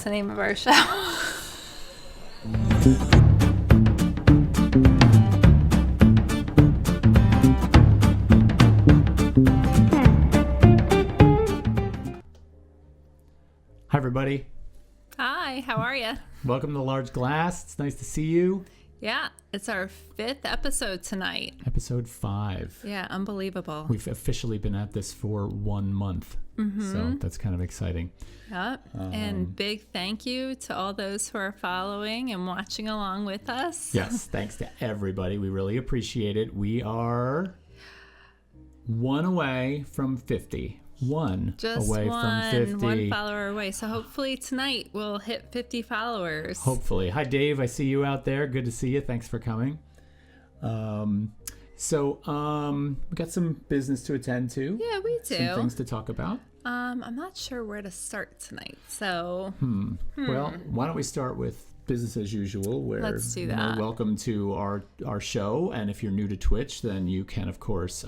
That's the name of our show. Hi, everybody. Hi, how are you? Welcome to Large Glass. It's nice to see you. Yeah, it's our 5th episode tonight. Episode 5. Yeah, unbelievable. We've officially been at this for 1 month. So that's kind of exciting. Yep. And big thank you to all those who are following and watching along with us. Yes, thanks to everybody. We really appreciate it. We are 1 away from 50. Just away from 50. One follower away. So hopefully tonight we'll hit 50 followers. Hopefully. Hi, Dave. I see you out there. Good to see you. Thanks for coming. We got some business to attend to. Yeah, we do. Some things to talk about. I'm not sure where to start tonight. So, Well, why don't we start with business as usual, where let's do that. Welcome to our show. And if you're new to Twitch, then you can, of course,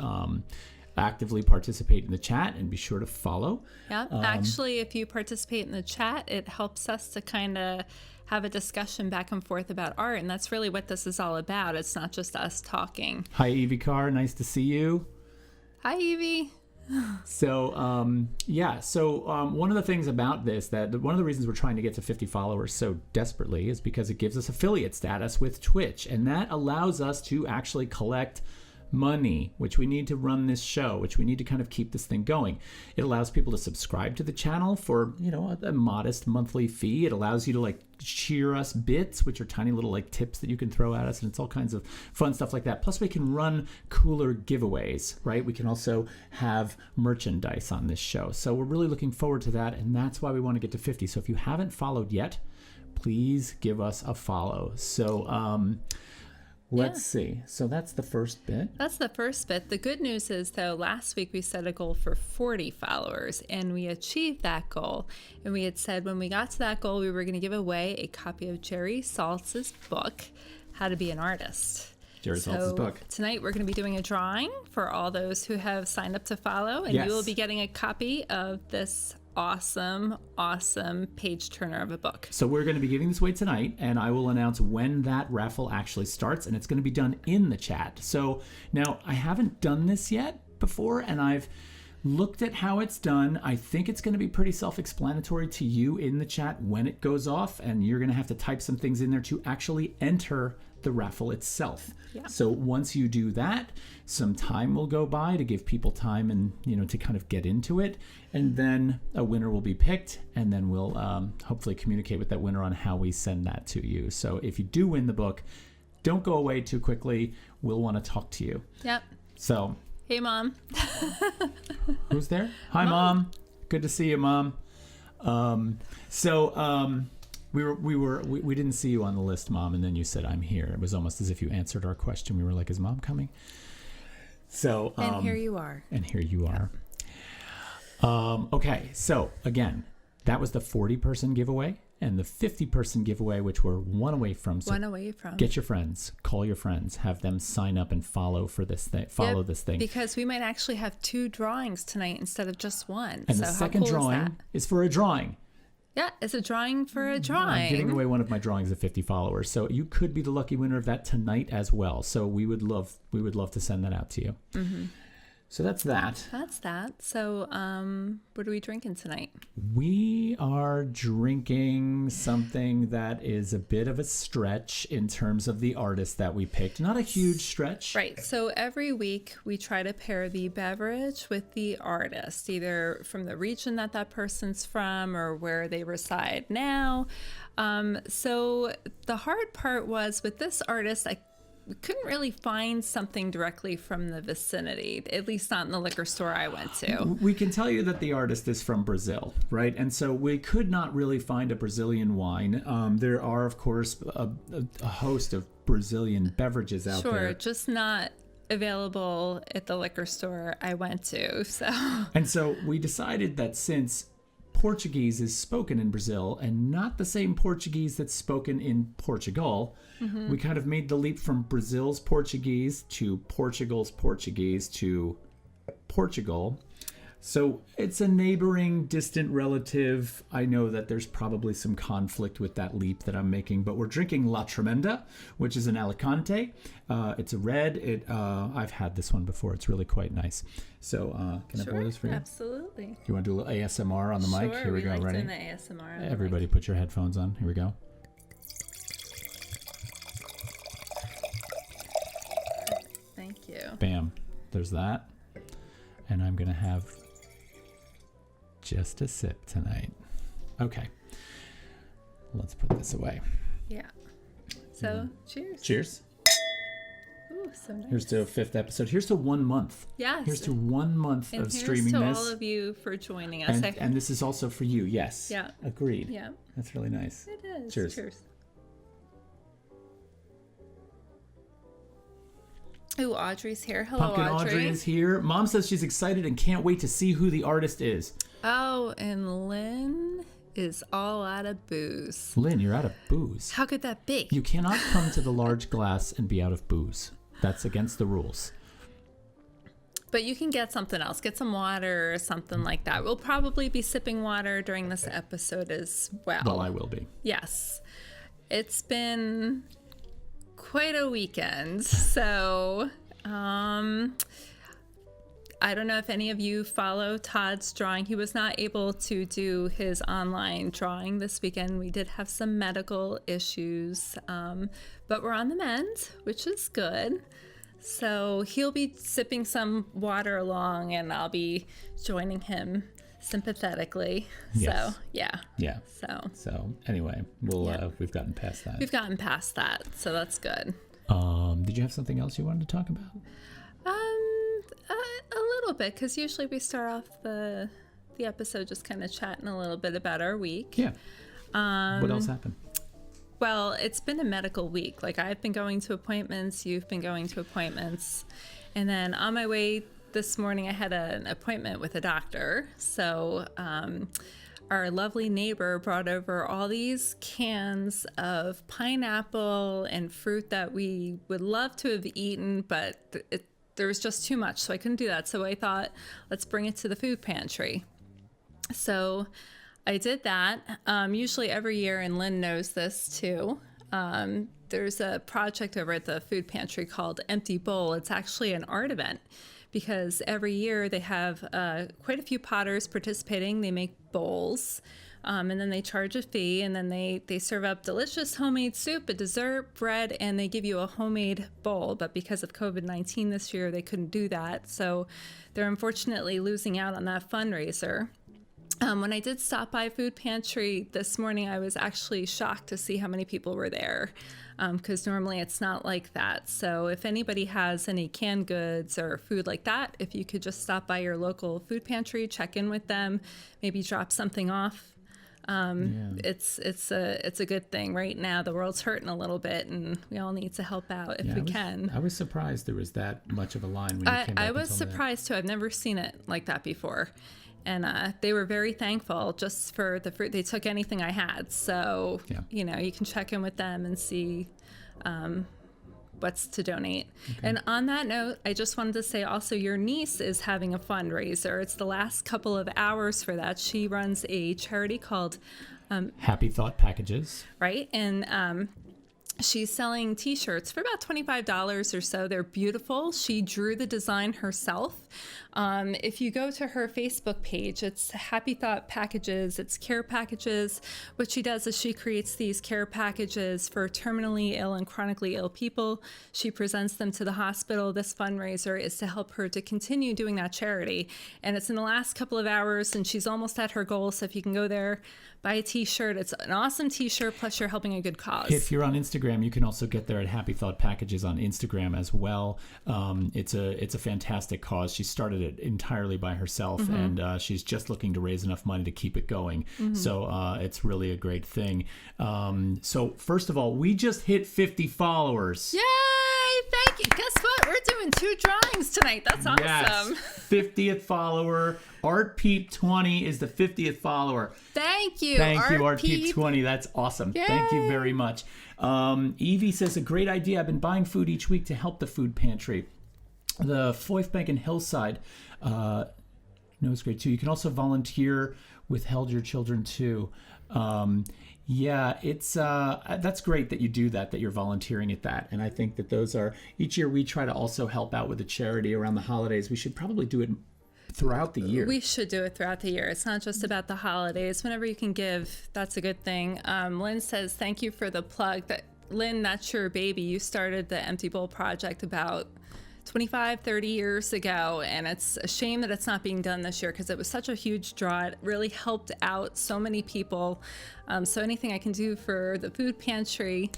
actively participate in the chat and be sure to follow. Yeah, actually, if you participate in the chat, it helps us to kind of have a discussion back and forth about art, and that's really what this is all about. It's not just us talking. Hi, Evie Carr. Nice to see you. Hi, Evie. So, one of the things about this, one of the reasons we're trying to get to 50 followers so desperately is because it gives us affiliate status with Twitch, and that allows us to actually collect money, which we need to run this show, which we need to kind of keep this thing going. It allows people to subscribe to the channel for, a modest monthly fee. It allows you to cheer us bits, which are tiny little tips that you can throw at us, and it's all kinds of fun stuff like that. Plus we can run cooler giveaways, right? We can also have merchandise on this show. So we're really looking forward to that, and that's why we want to get to 50. So if you haven't followed yet, please give us a follow. So, let's see. So that's the first bit. That's the first bit. The good news is, though, last week we set a goal for 40 followers, and we achieved that goal. And we had said when we got to that goal, we were going to give away a copy of Jerry Saltz's book, How to Be an Artist. Jerry Saltz's book. Tonight we're going to be doing a drawing for all those who have signed up to follow, and you will be getting a copy of this awesome page turner of a book. So we're going to be giving this away tonight, and I will announce when that raffle actually starts, and it's going to be done in the chat. So now I haven't done this yet before, and I've looked at how it's done. I think it's going to be pretty self-explanatory to you in the chat when it goes off, and you're going to have to type some things in there to actually enter the raffle itself. Yeah. So once you do that, some time will go by to give people time and to kind of get into it, and then a winner will be picked, and then we'll hopefully communicate with that winner on how we send that to you. So if you do win the book, don't go away too quickly. We'll want to talk to you. Yep. So hey, Mom. Who's there? Hi, Mom. Good to see you, Mom. We didn't see you on the list, Mom, and then you said, I'm here. It was almost as if you answered our question. We were like, is Mom coming? So, and here you are. And here you are. Okay, so again, that was the 40-person giveaway and the 50-person giveaway, which we're 1 away from. So 1 away from. Get your friends, call your friends, have them sign up and follow for this thing. This thing. Because we might actually have 2 drawings tonight instead of just 1. And so the second drawing is for a drawing. Yeah, it's a drawing for a drawing. I'm giving away one of my drawings of 50 followers, so you could be the lucky winner of that tonight as well. So we would love to send that out to you. Mm-hmm. So that's that. That's that. So what are we drinking tonight? We are drinking something that is a bit of a stretch in terms of the artist that we picked. Not a huge stretch. Right. So every week we try to pair the beverage with the artist, either from the region that person's from or where they reside now. So the hard part was with this artist, we couldn't really find something directly from the vicinity, at least not in the liquor store I went to. We can tell you that the artist is from Brazil, right? And so we could not really find a Brazilian wine. There are, of course, a host of Brazilian beverages out there. Sure, just not available at the liquor store I went to. And so we decided that since Portuguese is spoken in Brazil and not the same Portuguese that's spoken in Portugal, we kind of made the leap from Brazil's Portuguese to Portugal's Portuguese to Portugal. So it's a neighboring, distant relative. I know that there's probably some conflict with that leap that I'm making, but we're drinking La Tremenda, which is an Alicante. It's a red. I've had this one before. It's really quite nice. So can I pour this for you? Absolutely. You want to do a little ASMR on the mic? Here we go. Ready? Doing the ASMR on the Everybody mic. put your headphones on. Here we go. Thank you. Bam. There's that. And I'm going to have just a sip tonight. Okay. Let's put this away. Yeah. So, cheers. Cheers. Ooh, so nice. Here's to a 5th episode. Here's to 1 month. Yes. Here's to 1 month and of here's streaming to this. all of you for joining us. And this is also for you. Yes. Yeah. Agreed. Yeah. That's really nice. It is. Cheers. Cheers. Ooh, Audrey's here. Hello, Pumpkin Audrey is here. Mom says she's excited and can't wait to see who the artist is. Oh, and Lynn is all out of booze. Lynn, you're out of booze. How could that be? You cannot come to the large glass and be out of booze. That's against the rules. But you can get something else. Get some water or something like that. We'll probably be sipping water during this episode as well. Well, I will be. Yes. It's been quite a weekend. So, I don't know if any of you follow Todd's drawing. He was not able to do his online drawing this weekend. We did have some medical issues, but we're on the mend, which is good. So he'll be sipping some water along, and I'll be joining him sympathetically. Yes. So, yeah. Yeah. So anyway, we've gotten past that. we've gotten past that, so that's good. Did you have something else you wanted to talk about? A little bit, because usually we start off the episode just kind of chatting a little bit about our week. Yeah. What else happened? Well, it's been a medical week. Like, I've been going to appointments, you've been going to appointments, and then on my way this morning, I had an appointment with a doctor. So, our lovely neighbor brought over all these cans of pineapple and fruit that we would love to have eaten, but there was just too much, so I couldn't do that. So I thought, let's bring it to the food pantry. So I did that. Usually every year, and Lynn knows this too, there's a project over at the food pantry called Empty Bowl. It's actually an art event, because every year they have quite a few potters participating. They make bowls, and then they charge a fee, and then they serve up delicious homemade soup, a dessert, bread, and they give you a homemade bowl. But because of COVID-19 this year, they couldn't do that. So they're unfortunately losing out on that fundraiser. When I did stop by Food Pantry this morning, I was actually shocked to see how many people were there, because normally it's not like that. So if anybody has any canned goods or food like that, if you could just stop by your local food pantry, check in with them, maybe drop something off. It's a good thing. Right now, the world's hurting a little bit, and we all need to help out if we can. I was surprised there was that much of a line when you came back. I was surprised too. I've never seen it like that before. And they were very thankful just for the fruit. They took anything I had. So, you can check in with them and see what's to donate. Okay. And on that note, I just wanted to say also, your niece is having a fundraiser. It's the last couple of hours for that. She runs a charity called Happy Thought Packages. Right. And she's selling t-shirts for about $25 or so. They're beautiful. She drew the design herself. If you go to her Facebook page, it's Happy Thought Packages. It's care packages. What she does is she creates these care packages for terminally ill and chronically ill people. She presents them to the hospital. This fundraiser is to help her to continue doing that charity. And it's in the last couple of hours, and she's almost at her goal. So if you can go there, buy a t-shirt. It's an awesome t-shirt, plus you're helping a good cause. If you're on Instagram, you can also get there at Happy Thought Packages on Instagram as well. It's a fantastic cause. She started it entirely by herself, and she's just looking to raise enough money to keep it going. So it's really a great thing. So first of all, we just hit 50 followers. Yay! Thank you. Guess what? We're doing 2 drawings tonight. That's awesome. Yes. 50th follower. Art Peep 20 is the 50th follower. Thank you. Thank you, Art Peep 20. That's awesome. Yay. Thank you very much. Evie says, a great idea. I've been buying food each week to help the food pantry. The Foyth Bank in Hillside No is great too. You can also volunteer with Held Your Children too. Yeah, it's that's great that you do that you're volunteering at that. And I think that those are, each year we try to also help out with a charity around the holidays. We should probably do it throughout the year. We should do it throughout the year. It's not just about the holidays. Whenever you can give, that's a good thing. Lynn says, thank you for the plug. Lynn, that's your baby. You started the Empty Bowl Project about 25, 30 years ago, and it's a shame that it's not being done this year because it was such a huge draw. It really helped out so many people. So anything I can do for the food pantry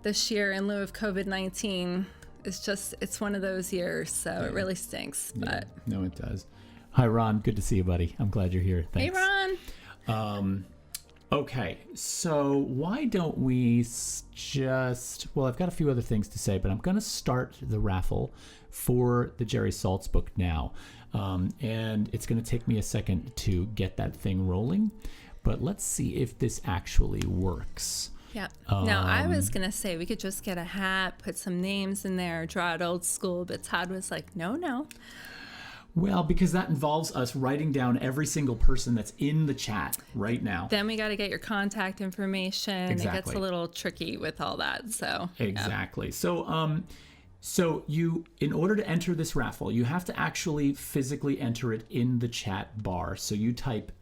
this year in lieu of COVID-19 is just, it's one of those years, so it really stinks. Yeah. But No, it does. Hi, Ron. Good to see you, buddy. I'm glad you're here. Thanks. Hey, Ron. Okay, so why don't we well, I've got a few other things to say, but I'm going to start the raffle for the Jerry Saltz book now. And it's going to take me a second to get that thing rolling, but let's see if this actually works. Yeah. Now, I was going to say we could just get a hat, put some names in there, draw it old school, but Todd was like, no. Well, because that involves us writing down every single person that's in the chat right now. Then we got to get your contact information. Exactly. It gets a little tricky with all that. So exactly. Yeah. So you, in order to enter this raffle, you have to actually physically enter it in the chat bar. So you type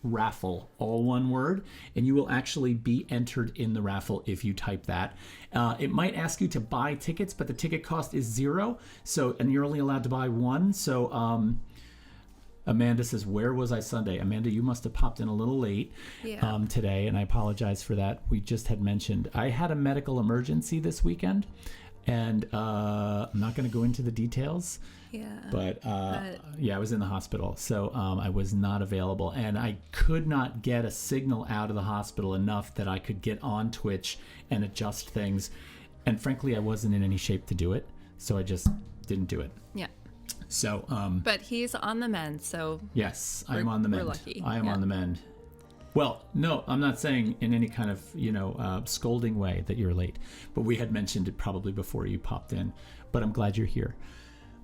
!raffle, all one word, and you will actually be entered in the raffle if you type that. It might ask you to buy tickets, but the ticket cost is $0. So, and you're only allowed to buy one. So, Amanda says, where was I Sunday? Amanda, you must have popped in a little late today, and I apologize for that. We just had mentioned I had a medical emergency this weekend, and I'm not going to go into the details. Yeah. But I was in the hospital, so I was not available, and I could not get a signal out of the hospital enough that I could get on Twitch and adjust things. And frankly, I wasn't in any shape to do it, so I just didn't do it. Yeah. So. But he's on the mend, so. Yes, I'm on the mend. We're lucky. I am on the mend. Well, no, I'm not saying in any kind of, scolding way that you're late, but we had mentioned it probably before you popped in, but I'm glad you're here.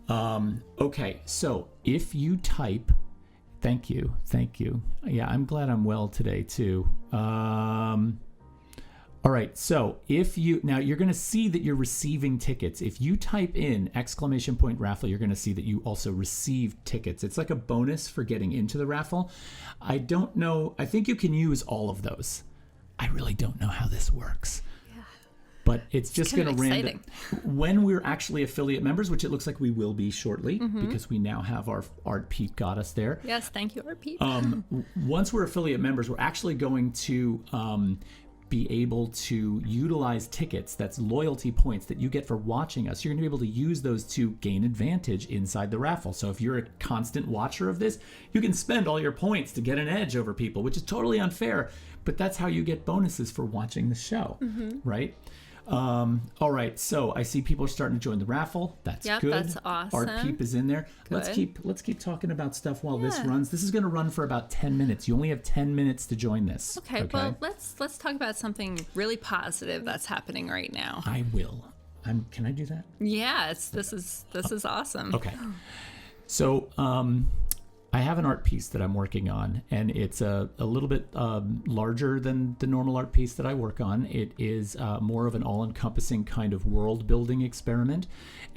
Okay, so if you type, thank you. Yeah, I'm glad I'm well today too. All right, so now you're going to see that you're receiving tickets. If you type in !raffle, you're going to see that you also received tickets. It's like a bonus for getting into the raffle. I don't know. I think you can use all of those. I really don't know how this works. Yeah. But it's just going to random. When we're actually affiliate members, which it looks like we will be shortly, because we now have our Art Peep got us there. Yes, thank you, Art Peep. Once we're affiliate members, we're actually going to be able to utilize tickets, that's loyalty points that you get for watching us. You're going to be able to use those to gain advantage inside the raffle. So if you're a constant watcher of this, you can spend all your points to get an edge over people, which is totally unfair, but that's how you get bonuses for watching the show, right? All right, so I see people are starting to join the raffle. That's good. That's awesome. Art Peep is in there. Good. Let's keep talking about stuff while this runs. This is going to run for about 10 minutes. You only have 10 minutes to join this. Okay. Well, let's talk about something really positive that's happening right now. I will. Can I do that? Yes, this is awesome. Okay. So, I have an art piece that I'm working on, and it's a little bit larger than the normal art piece that I work on. It is more of an all-encompassing kind of world-building experiment,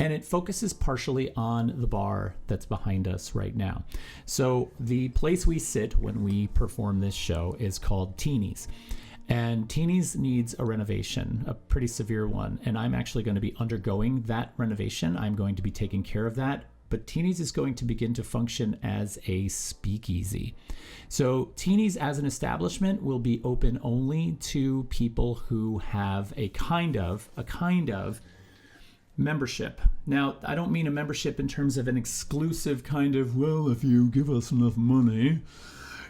and it focuses partially on the bar that's behind us right now. So the place we sit when we perform this show is called Teeny's. And Teeny's needs a renovation, a pretty severe one, and I'm actually going to be undergoing that renovation. I'm going to be taking care of that. But Teeny's is going to begin to function as a speakeasy. So Teeny's as an establishment will be open only to people who have a kind of membership. Now, I don't mean a membership in terms of an exclusive kind of, well, if you give us enough money,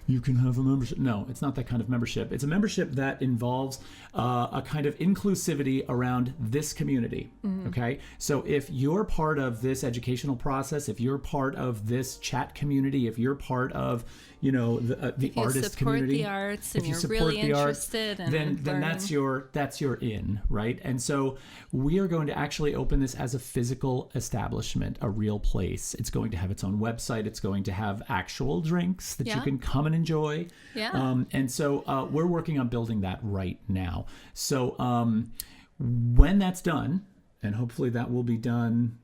you can have a membership. No, it's not that kind of membership. It's a membership that involves a kind of inclusivity around this community, okay? So if you're part of this educational process, if you're part of this chat community, if you're part of, the artist community, if you support the arts and if you you're support really the arts, interested in then learning. that's your in, right? And so we are going to actually open this as a physical establishment, a real place. It's going to have its own website. It's going to have actual drinks that you can come and enjoy. Yeah. And so we're working on building that right now. So when that's done, and hopefully that will be done.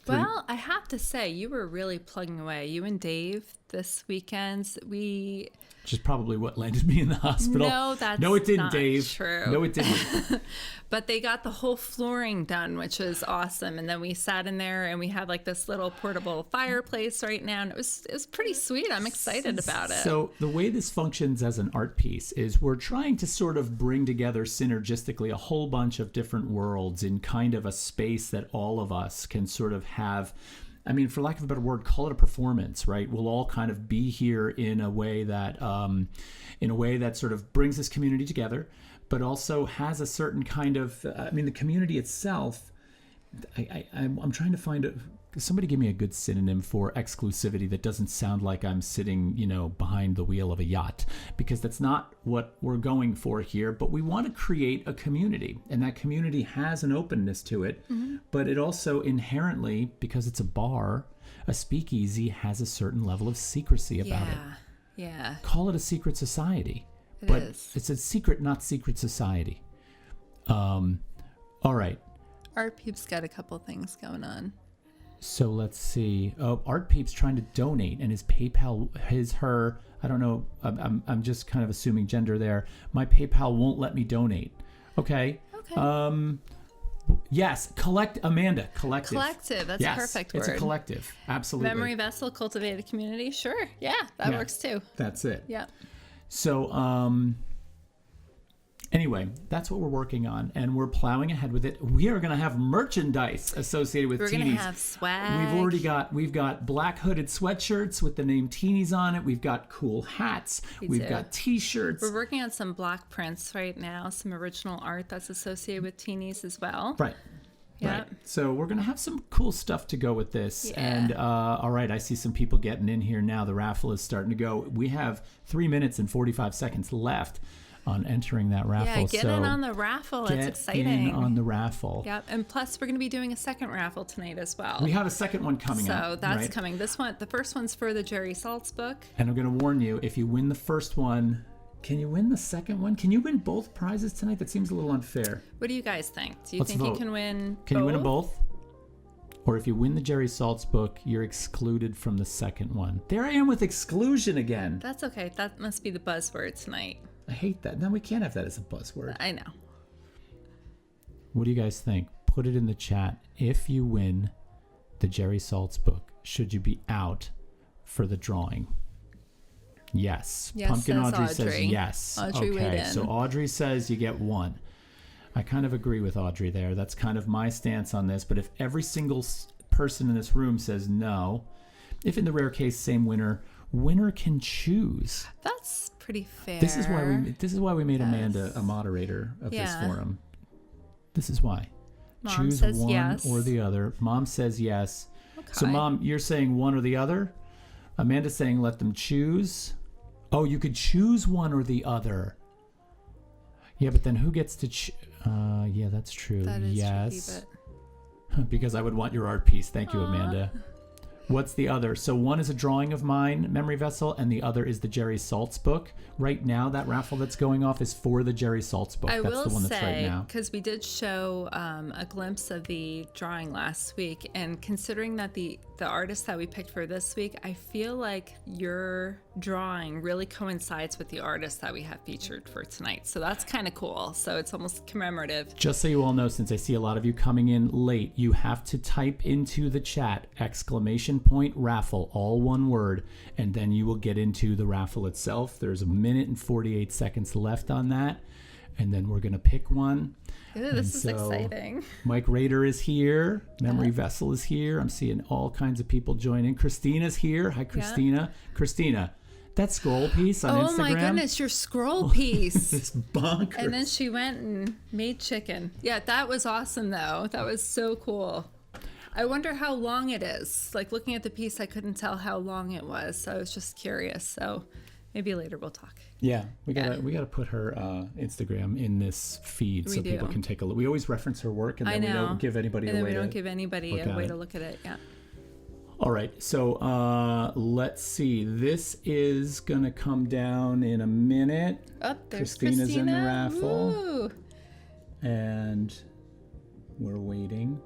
Well, I have to say, you were really plugging away. You and Dave this weekend, Which is probably what landed me in the hospital. No, it didn't, not Dave. true. No, it didn't. But they got the whole flooring done, which is awesome. And then we sat in there and we had like this little portable fireplace right now. And it was pretty sweet. I'm excited about it. So the way this functions as an art piece is we're trying to sort of bring together synergistically a whole bunch of different worlds in kind of a space that all of us can sort of have. I mean, for lack of a better word, call it a performance, right? We'll all kind of be here in a way that sort of brings this community together, but also has a certain kind of, the community itself, I'm trying to find somebody give me a good synonym for exclusivity that doesn't sound like I'm sitting, behind the wheel of a yacht, because that's not what we're going for here. But we want to create a community, and that community has an openness to it, but it also inherently, because it's a bar, a speakeasy has a certain level of secrecy about it. Yeah. Call it a secret society. It But is. it's a secret, not secret society. All right. Art Peep's got a couple things going on. So let's see. Oh, Art Peep's trying to donate, and his PayPal, her. I don't know. I'm just kind of assuming gender there. My PayPal won't let me donate. Okay. Yes. Amanda. Collective. Collective. That's a perfect word. It's a collective. Absolutely. Memory vessel, cultivate a community. Sure. Yeah, that works too. That's it. Yeah. So, anyway, that's what we're working on, and we're plowing ahead with it. We are going to have merchandise associated with Teenies. We're going to have swag. We've got black hooded sweatshirts with the name Teenies on it. We've got cool hats. We've got T-shirts. We're working on some block prints right now, some original art that's associated with Teenies as well. Right. Yep. Right. So we're going to have some cool stuff to go with this. Yeah. And all right, I see some people getting in here now. The raffle is starting to go. We have 3 minutes and 45 seconds left on entering that raffle. Yeah, get in on the raffle. It's exciting. Get in on the raffle. Yep. And plus, we're going to be doing a second raffle tonight as well. We have a second one coming up. So that's coming. The first one's for the Jerry Saltz book. And I'm going to warn you, if you win the first one, can you win the second one? Can you win both prizes tonight? That seems a little unfair. What do you guys think? Do you Let's think vote. you can win Can you win them both? Or if you win the Jerry Saltz book, you're excluded from the second one. There I am with exclusion again. That's okay. That must be the buzzword tonight. I hate that. No, we can't have that as a buzzword. I know. What do you guys think? Put it in the chat. If you win the Jerry Saltz book, should you be out for the drawing? Yes. Yes, Pumpkin says Audrey says Audrey. yes. Audrey weighed okay, in. so Audrey says you get one. I kind of agree with Audrey there. That's kind of my stance on this. But if every single person in this room says no, if in the rare case same winner can choose. That's pretty fair. This is why we made Amanda a moderator of this forum. This is why. Mom choose says one yes. or the other. Mom says yes. Okay. So Mom, you're saying one or the other. Amanda's saying let them choose. Oh, you could choose one or the other. Yeah, but then who gets to yeah, that's true. That is yes. tricky, Because I would want your art piece. Thank you, Amanda. What's the other? So one is a drawing of mine, Memory Vessel, and the other is the Jerry Saltz book. Right now, that raffle that's going off is for the Jerry Saltz book. I That's will the one that's right now. because we did show a glimpse of the drawing last week, and considering that the artist that we picked for this week, I feel like your drawing really coincides with the artist that we have featured for tonight. So that's kind of cool. So it's almost commemorative. Just so you all know, since I see a lot of you coming in late, you have to type into the chat !raffle, all one word, and then you will get into the raffle itself. There's a minute and 48 seconds left on that, and then we're going to pick one. Ooh, this is exciting. Mike Rader is here. Memory Vessel is here. I'm seeing all kinds of people join in. Christina's here. Hi, Christina. Yeah. Christina, that scroll piece on Instagram. Oh my goodness, your scroll piece. It's bonkers. And then she went and made chicken. Yeah, that was awesome though. That was so cool. I wonder how long it is. Like looking at the piece, I couldn't tell how long it was. So I was just curious. So maybe later we'll talk. Yeah, we gotta put her Instagram in this feed so people can take a look. We always reference her work, and then we don't give anybody a way to look at it. Yeah. All right, so let's see. This is gonna come down in a minute. Oh, there's Christina's Christina. in the raffle. Woo. And we're waiting.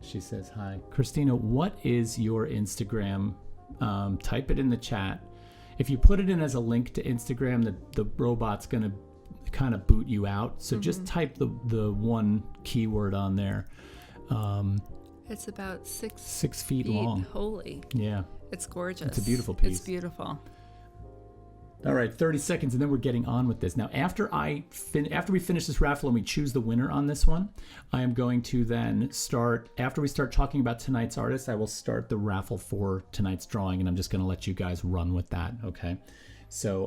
She says hi. Christina, what is your Instagram? Type it in the chat. If you put it in as a link to Instagram, the robot's going to kind of boot you out. So just type the one keyword on there. It's about 6 feet long. Holy. Yeah. It's gorgeous. It's a beautiful piece. It's beautiful. All right, 30 seconds, and then we're getting on with this. Now, after we finish this raffle and we choose the winner on this one, I am going to then after we start talking about tonight's artist, I will start the raffle for tonight's drawing, and I'm just going to let you guys run with that, okay? So,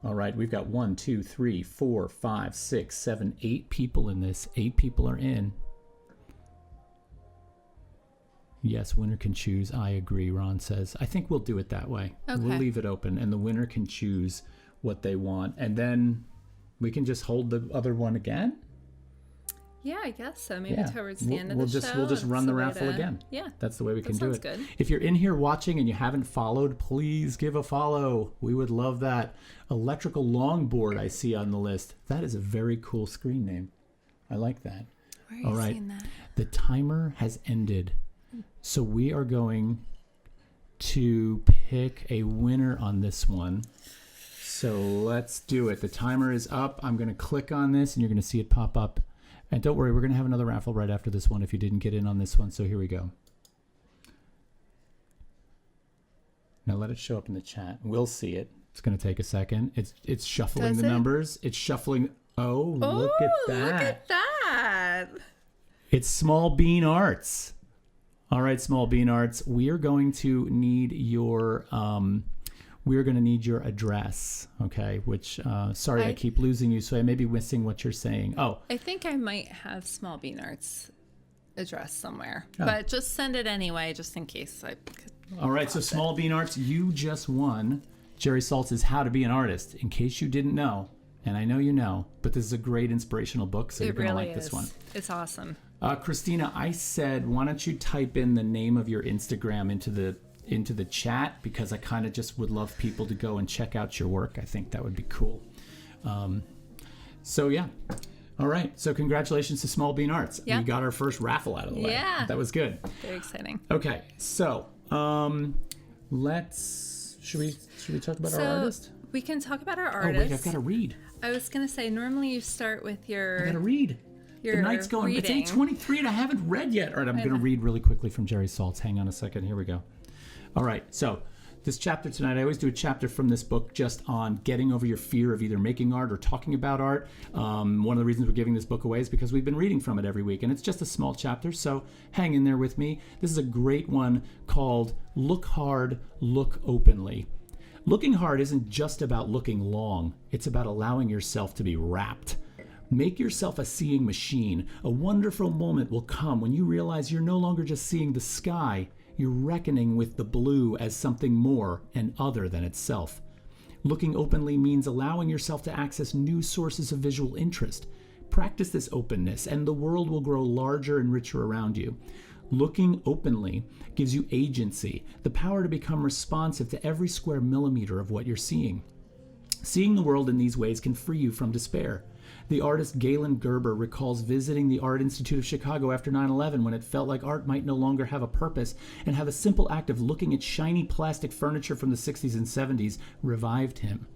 all right, we've got 1, 2, 3, 4, 5, 6, 7, 8 people in this. 8 people are in. Yes, winner can choose. I agree, Ron says. I think we'll do it that way. Okay. We'll leave it open, and the winner can choose what they want. And then we can just hold the other one again? Yeah, I guess so. Maybe towards the end of the show. We'll just run the raffle again. Yeah. That's the way we can do it. Good. If you're in here watching and you haven't followed, please give a follow. We would love that. Electrical Longboard I see on the list. That is a very cool screen name. I like that. Where are you seeing that? The timer has ended. So we are going to pick a winner on this one. So let's do it. The timer is up. I'm going to click on this and you're going to see it pop up. And don't worry, we're going to have another raffle right after this one if you didn't get in on this one. So here we go. Now let it show up in the chat. We'll see it. It's going to take a second. It's shuffling the numbers. It's shuffling. Oh, look at that. Look at that. It's Small Bean Arts. All right, Small Bean Arts, we are going to need your address, okay? Which, sorry, I keep losing you, so I may be missing what you're saying. Oh, I think I might have Small Bean Arts address somewhere, but just send it anyway, just in case. All right, so Small Bean Arts, you just won Jerry Saltz's How to Be an Artist. In case you didn't know, and I know you know, but this is a great inspirational book, so you're going to like this one. It's awesome. Christina, I said, why don't you type in the name of your Instagram into the chat, because I kind of just would love people to go and check out your work. I think that would be cool. So yeah. All right. So congratulations to Small Bean Arts. Yep. We got our first raffle out of the way. Yeah. That was good. Very exciting. Okay. So should we talk about our artist? We can talk about our artist. Oh wait, I've got to read. I was gonna say normally you start with your. I got to read. The night's going. Reading. It's 8:23 and I haven't read yet. All right, I'm going to read really quickly from Jerry Saltz. Hang on a second. Here we go. All right, so this chapter tonight, I always do a chapter from this book just on getting over your fear of either making art or talking about art. One of the reasons we're giving this book away is because we've been reading from it every week, and it's just a small chapter, so hang in there with me. This is a great one called Look Hard, Look Openly. Looking hard isn't just about looking long. It's about allowing yourself to be wrapped. Make yourself a seeing machine. A wonderful moment will come when you realize you're no longer just seeing the sky. You're reckoning with the blue as something more and other than itself. Looking openly means allowing yourself to access new sources of visual interest. Practice this openness, and the world will grow larger and richer around you. Looking openly gives you agency, the power to become responsive to every square millimeter of what you're seeing. Seeing the world in these ways can free you from despair. The artist Galen Gerber recalls visiting the Art Institute of Chicago after 9/11 when it felt like art might no longer have a purpose, and how the simple act of looking at shiny plastic furniture from the 60s and 70s revived him.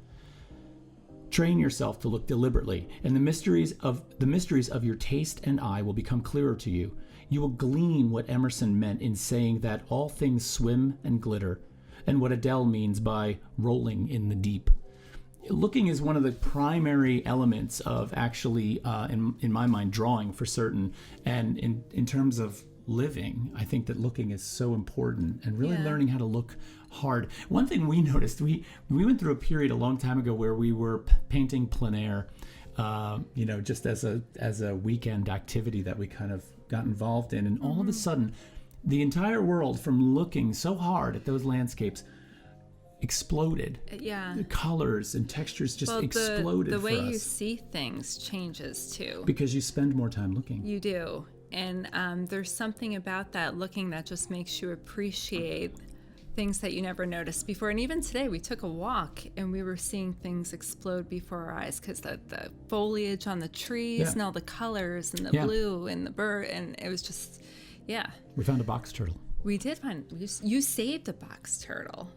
Train yourself to look deliberately, and the mysteries of your taste and eye will become clearer to you. You will glean what Emerson meant in saying that all things swim and glitter, and what Adele means by rolling in the deep. Looking is one of the primary elements of actually, in my mind, drawing for certain. And in terms of living, I think that looking is so important, and really learning how to look hard. One thing we noticed, we went through a period a long time ago where we were painting plein air just as a weekend activity that we kind of got involved in. And all of a sudden, the entire world, from looking so hard at those landscapes, exploded. Yeah. The colors and textures just exploded the for way us. you see things changes too. Because you spend more time looking. You do. And there's something about that looking that just makes you appreciate things that you never noticed before. And even today, we took a walk and we were seeing things explode before our eyes because the foliage on the trees and all the colors and the blue and the bird. And it was just, We found a box turtle. We did find, you saved a box turtle.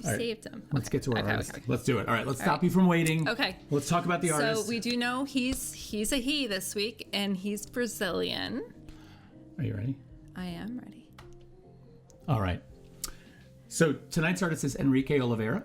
Saved him. Let's get to our artist. Okay. Let's do it. All right, let's stop you from waiting. Okay. Let's talk about the artist. So we do know he's a he this week, and he's Brazilian. Are you ready? I am ready. All right. So tonight's artist is Henrique Oliveira.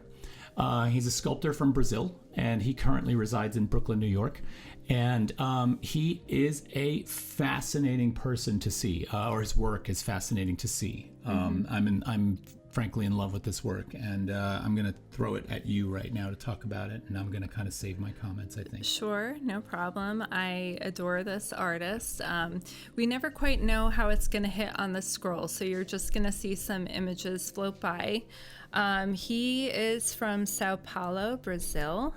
He's a sculptor from Brazil, and he currently resides in Brooklyn, New York. And he is a fascinating person to see, or his work is fascinating to see. I'm frankly in love with this work, and I'm going to throw it at you right now to talk about it, and I'm going to kind of save my comments, I think. Sure, no problem. I adore this artist. We never quite know how it's going to hit on the scroll, so you're just going to see some images float by. He is from Sao Paulo, Brazil.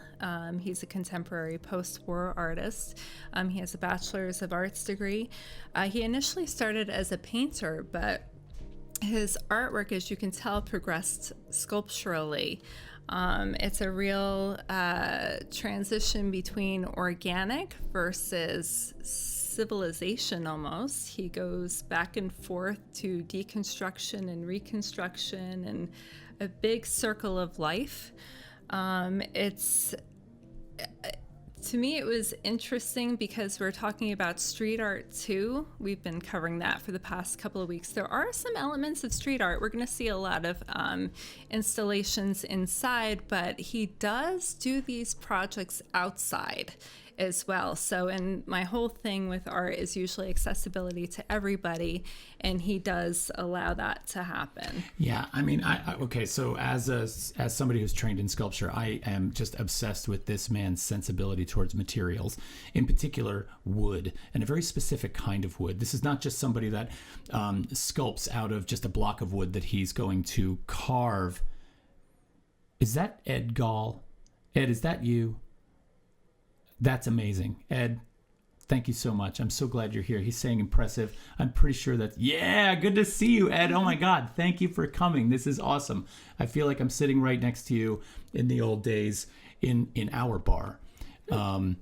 He's a contemporary post-war artist. He has a Bachelor's of Arts degree. He initially started as a painter, but his artwork, as you can tell, progressed sculpturally. It's a real transition between organic versus civilization almost. He goes back and forth to deconstruction and reconstruction and a big circle of life. To me, it was interesting because we're talking about street art too. We've been covering that for the past couple of weeks. There are some elements of street art. We're going to see a lot of installations inside, but he does do these projects outside as well. So, and my whole thing with art is usually accessibility to everybody, and he does allow that to happen. Yeah, I mean, okay, so as somebody who's trained in sculpture, I am just obsessed with this man's sensibility towards materials, in particular wood, and a very specific kind of wood. This is not just somebody that sculpts out of just a block of wood that he's going to carve. Is that Ed Gall? Ed, is that you? That's amazing. Ed, thank you so much. I'm so glad you're here. He's saying impressive. I'm pretty sure that's, good to see you, Ed. Oh my God, thank you for coming. This is awesome. I feel like I'm sitting right next to you in the old days in our bar. Where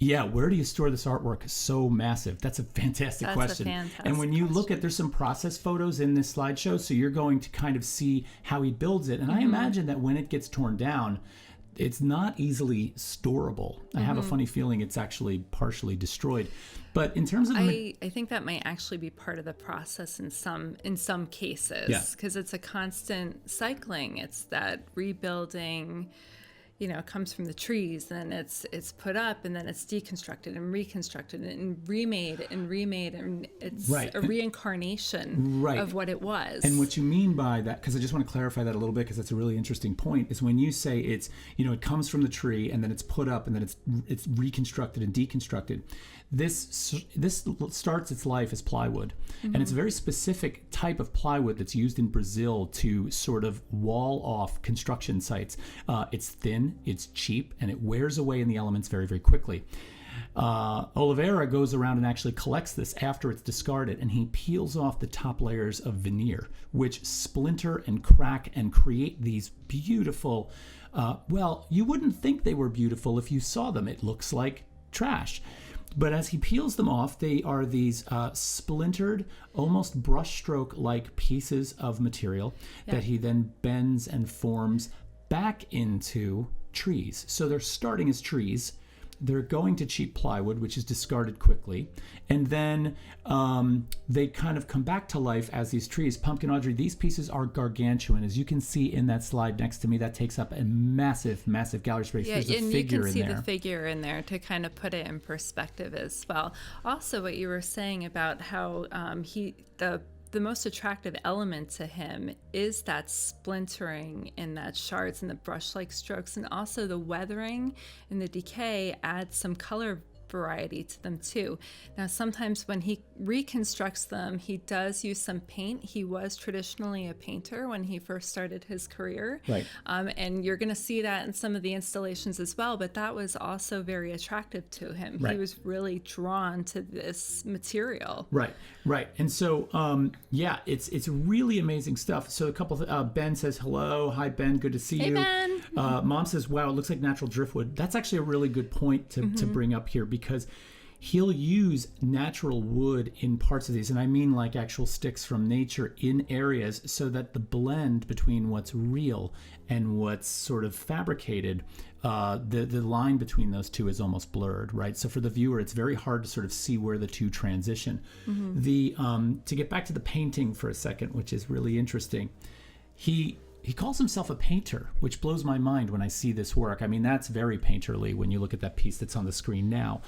do you store this artwork so massive? That's a fantastic question. And when you look at, there's some process photos in this slideshow, so you're going to kind of see how he builds it. And I imagine that when it gets torn down, it's not easily storable. I have a funny feeling it's actually partially destroyed. But in terms of... I think that might actually be part of the process in some cases, because it's a constant cycling. It's that rebuilding, comes from the trees, and it's put up, and then it's deconstructed and reconstructed and remade, and it's a reincarnation of what it was. And what you mean by that, because I just want to clarify that a little bit, because that's a really interesting point, is when you say it's, it comes from the tree, and then it's put up, and then it's reconstructed and deconstructed. This starts its life as plywood, and it's a very specific type of plywood that's used in Brazil to sort of wall off construction sites. It's thin, it's cheap, and it wears away in the elements very, very quickly. Oliveira goes around and actually collects this after it's discarded, and he peels off the top layers of veneer, which splinter and crack and create these beautiful, you wouldn't think they were beautiful if you saw them. It looks like trash. But as he peels them off, they are these splintered, almost brushstroke-like pieces of material that he then bends and forms back into trees. So they're starting as trees. They're going to cheap plywood, which is discarded quickly. And then they kind of come back to life as these trees. Pumpkin Audrey, these pieces are gargantuan. As you can see in that slide next to me, that takes up a massive, massive gallery space. There's a figure in there. You can see the figure in there to kind of put it in perspective as well. Also, what you were saying about how the the most attractive element to him is that splintering and that shards and the brush-like strokes, and also the weathering and the decay adds some color variety to them too. Now, sometimes when he reconstructs them, he does use some paint. He was traditionally a painter when he first started his career. Right. And you're going to see that in some of the installations as well, but that was also very attractive to him. Right. He was really drawn to this material. Right. And so, it's really amazing stuff. So a couple of, Ben says, hello. Hi, Ben. Good to see you. Hey, Ben. Mom says, wow, it looks like natural driftwood. That's actually a really good point to bring up here, because he'll use natural wood in parts of these, and I mean like actual sticks from nature, in areas so that the blend between what's real and what's sort of fabricated, the line between those two is almost blurred, right? So for the viewer, it's very hard to sort of see where the two transition. To get back to the painting for a second, which is really interesting, he calls himself a painter, which blows my mind when I see this work. I mean, that's very painterly when you look at that piece that's on the screen now.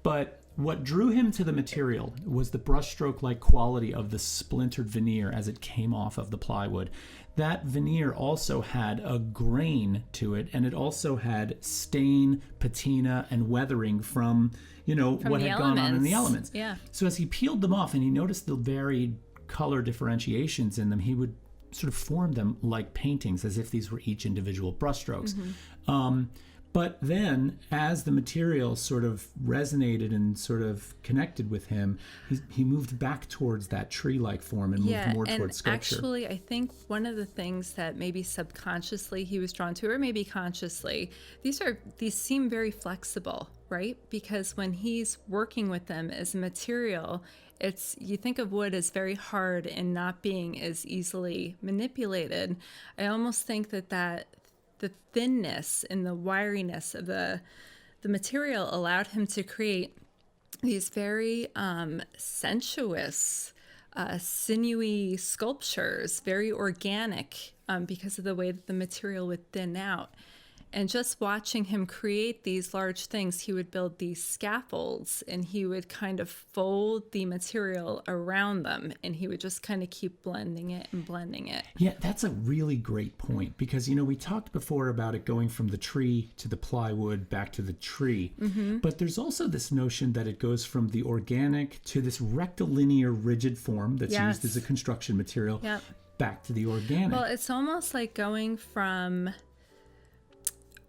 But what drew him to the material was the brushstroke-like quality of the splintered veneer as it came off of the plywood. That veneer also had a grain to it, and it also had stain, patina, and weathering from what had gone on in the elements. Yeah. So as he peeled them off and he noticed the varied color differentiations in them, he would sort of form them like paintings, as if these were each individual brushstrokes. But then, as the material sort of resonated and sort of connected with him, he moved back towards that tree-like form and moved more towards sculpture. Actually, I think one of the things that maybe subconsciously he was drawn to, or maybe consciously, these seem very flexible, right? Because when he's working with them as a material, you think of wood as very hard and not being as easily manipulated. I almost think that the thinness and the wiriness of the material allowed him to create these very sensuous, sinewy sculptures, very organic, because of the way that the material would thin out. And just watching him create these large things, he would build these scaffolds and he would kind of fold the material around them, and he would just kind of keep blending it and blending it. Yeah, that's a really great point, because, we talked before about it going from the tree to the plywood back to the tree. But there's also this notion that it goes from the organic to this rectilinear rigid form that's used as a construction material back to the organic. Well, it's almost like going from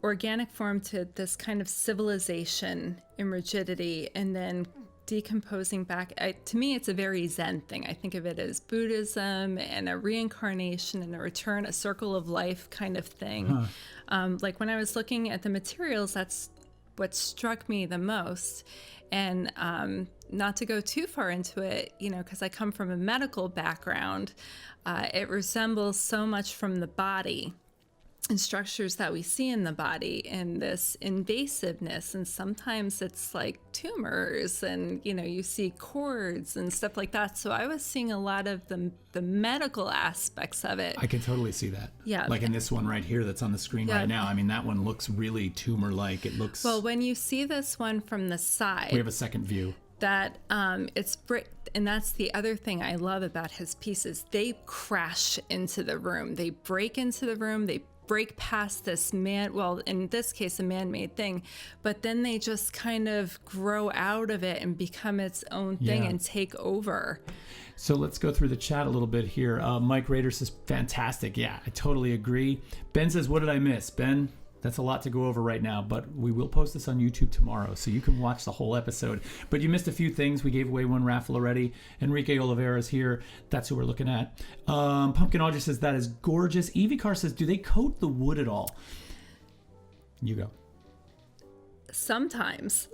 organic form to this kind of civilization in rigidity, and then decomposing back. To me, it's a very Zen thing. I think of it as Buddhism and a reincarnation and a return, a circle of life kind of thing. Like when I was looking at the materials, that's what struck me the most. And not to go too far into it, because I come from a medical background, it resembles so much from the body and structures that we see in the body, and this invasiveness, and sometimes it's like tumors, and you see cords and stuff like that. So I was seeing a lot of the medical aspects of it. I can totally see that. Yeah. Like in this one right here that's on the screen right now. I mean, that one looks really tumor-like. It looks... Well, when you see this one from the side... We have a second view. That it's brick, and that's the other thing I love about his pieces. They crash into the room. They break into the room. They break past this in this case, a man-made thing, but then they just kind of grow out of it and become its own thing and take over. So let's go through the chat a little bit here. Mike Rader says, fantastic. Yeah, I totally agree. Ben says, what did I miss? Ben, that's a lot to go over right now, but we will post this on YouTube tomorrow, so you can watch the whole episode. But you missed a few things. We gave away one raffle already. Enrique Oliveira is here. That's who we're looking at. Pumpkin Audrey says, that is gorgeous. Evie Carr says, do they coat the wood at all? You go. Sometimes,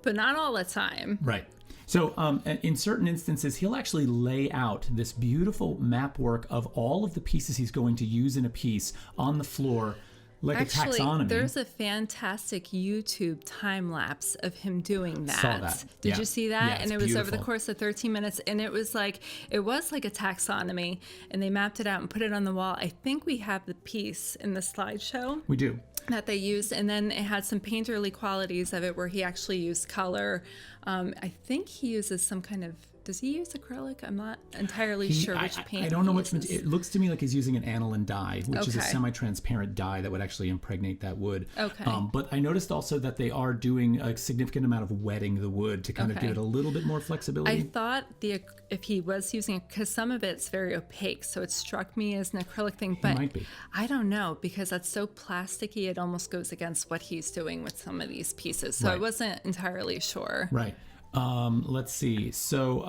but not all the time. Right. So in certain instances, he'll actually lay out this beautiful map work of all of the pieces he's going to use in a piece on the floor, like Actually, a taxonomy. There's a fantastic YouTube time lapse of him doing that. Saw that. Did you see that? Yeah, and it it's was over the beautiful. course of 13 minutes, and it was like a taxonomy, and they mapped it out and put it on the wall. I think we have the piece in the slideshow. We do. That they used, and then it had some painterly qualities of it where he actually used color I think he uses some kind of, does he use acrylic? I'm not entirely sure which paint I don't know he which. uses. It looks to me like he's using an aniline dye, which is a Okay. semi-transparent dye that would actually impregnate that wood. Okay. But I noticed also that they are doing a significant amount of wetting the wood to kind of Okay. give it a little bit more flexibility. I thought if he was using it, because some of it's very opaque, so it struck me as an acrylic thing, but might be. I don't know, because that's so plasticky, it almost goes against what he's doing with some of these pieces. So I Right. wasn't entirely sure. Right. Let's see. So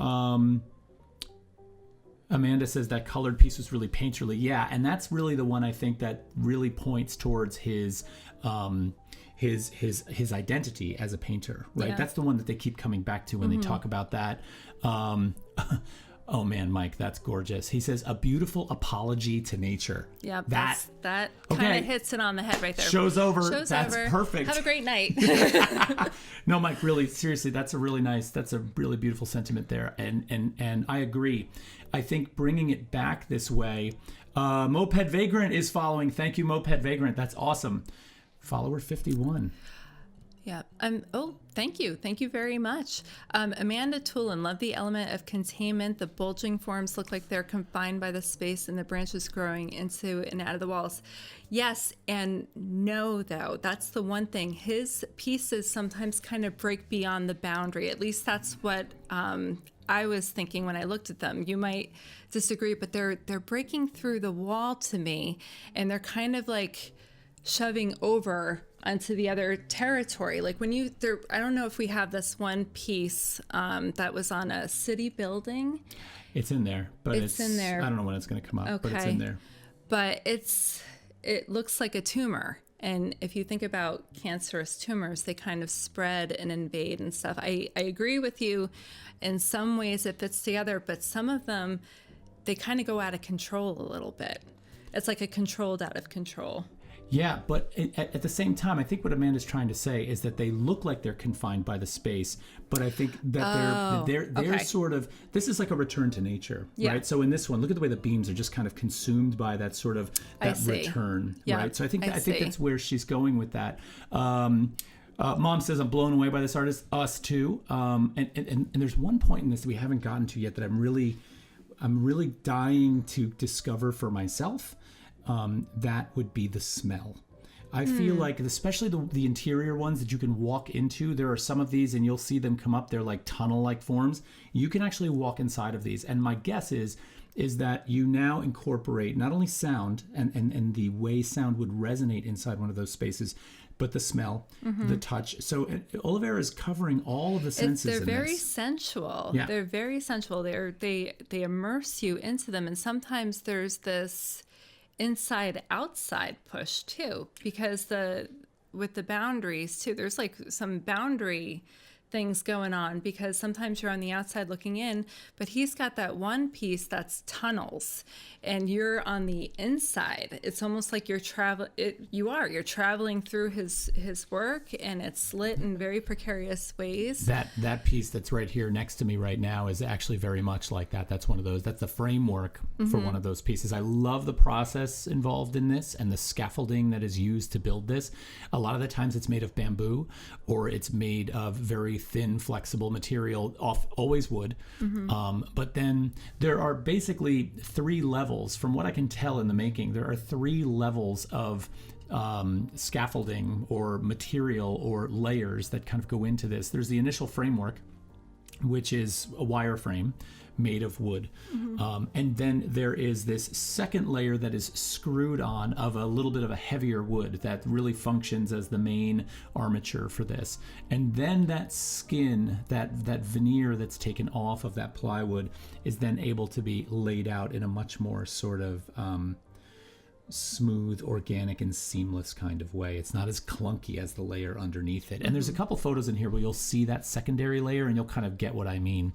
Amanda says that colored piece was really painterly. Yeah, and that's really the one I think that really points towards his identity as a painter, right? Yeah. That's the one that they keep coming back to when they talk about that. Oh man, Mike, that's gorgeous. He says a beautiful apology to nature. Yeah, that kind Okay. of hits it on the head right there. show's over. Show's That's over. perfect. Have a great night. No, Mike, really, seriously, that's a really beautiful sentiment there. And I agree. I think bringing it back this way, Moped Vagrant is following. Thank you, Moped Vagrant. That's awesome. Follower 51. Yeah. Thank you. Thank you very much. Amanda Toolin, love the element of containment. The bulging forms look like they're confined by the space and the branches growing into and out of the walls. Yes and no, though. That's the one thing. His pieces sometimes kind of break beyond the boundary. At least that's what I was thinking when I looked at them. You might disagree, but they're breaking through the wall to me, and they're kind of like shoving over onto the other territory. Like when I don't know if we have this one piece that was on a city building. It's in there, but It's in there. I don't know when it's going to come up, but it's in there. But it looks like a tumor. And if you think about cancerous tumors, they kind of spread and invade and stuff. I agree with you. In some ways it fits together, but some of them, they kind of go out of control a little bit. It's like a controlled out of control. Yeah, but at the same time, I think what Amanda's trying to say is that they look like they're confined by the space, but I think that they're okay. sort of, this is like a return to nature, Yeah. right? So in this one, look at the way the beams are just kind of consumed by that sort of that see. return, Yeah, right? So I think I think see. that's where she's going with that. Mom says, I'm blown away by this artist. Us too. And there's one point in this that we haven't gotten to yet that I'm really dying to discover for myself. That would be the smell. I feel like, especially the interior ones that you can walk into, there are some of these and you'll see them come up. They're like tunnel-like forms. You can actually walk inside of these. And my guess is that you now incorporate not only sound and the way sound would resonate inside one of those spaces, but the smell, the touch. So Oliveira is covering all of the senses They're in very this. sensual. Yeah. They're very sensual. They immerse you into them. And sometimes there's this inside outside push too, because with the boundaries too, there's like some boundary things going on, because sometimes you're on the outside looking in, but he's got that one piece that's tunnels and you're on the inside. It's almost like you're traveling through his work, and it's lit in very precarious ways. That piece that's right here next to me right now is actually very much like that. That's one of those. That's the framework for one of those pieces. I love the process involved in this and the scaffolding that is used to build this. A lot of the times it's made of bamboo, or it's made of very thin, flexible material, always wood. But then there are basically 3 levels. From what I can tell in the making, there are 3 levels of scaffolding or material or layers that kind of go into this. There's the initial framework, which is a wire frame made of wood. And then there is this second layer that is screwed on of a little bit of a heavier wood that really functions as the main armature for this. And then that skin, that veneer that's taken off of that plywood, is then able to be laid out in a much more sort of smooth, organic, and seamless kind of way. It's not as clunky as the layer underneath it. And there's a couple photos in here where you'll see that secondary layer and you'll kind of get what I mean.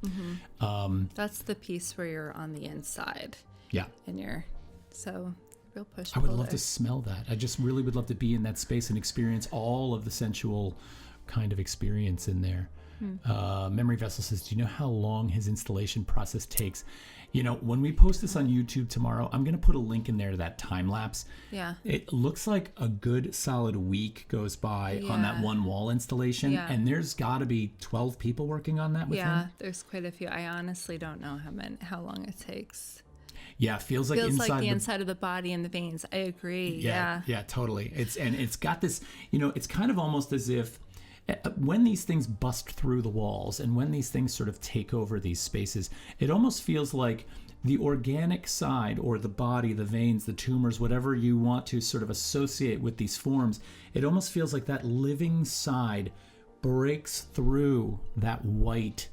That's the piece where you're on the inside. Yeah. And so real push. I would love to smell that. I just really would love to be in that space and experience all of the sensual kind of experience in there. Memory Vessel says, do you know how long his installation process takes? You know, when we post this on YouTube tomorrow, I'm going to put a link in there to that time lapse. Yeah. It looks like a good solid week goes by on that one wall installation. Yeah. And there's got to be 12 people working on that with him. Yeah, there's quite a few. I honestly don't know how long it takes. Yeah, it feels like the inside of the body and the veins. I agree. Yeah. Yeah, totally. It's got this, you know, it's kind of almost as if when these things bust through the walls and when these things sort of take over these spaces, it almost feels like the organic side, or the body, the veins, the tumors, whatever you want to sort of associate with these forms, it almost feels like that living side breaks through that white,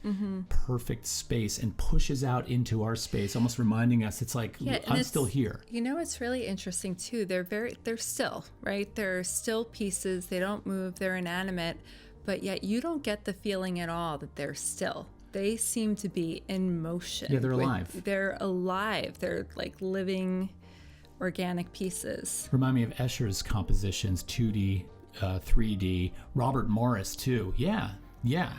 perfect space and pushes out into our space, almost reminding us it's like, I'm still here. You know, it's really interesting too. They're still, right? They're still pieces. They don't move. They're inanimate, but yet you don't get the feeling at all that they're still. They seem to be in motion. Yeah, they're alive. They're alive. They're like living organic pieces. Remind me of Escher's compositions, 2D, 3D, Robert Morris too. Yeah,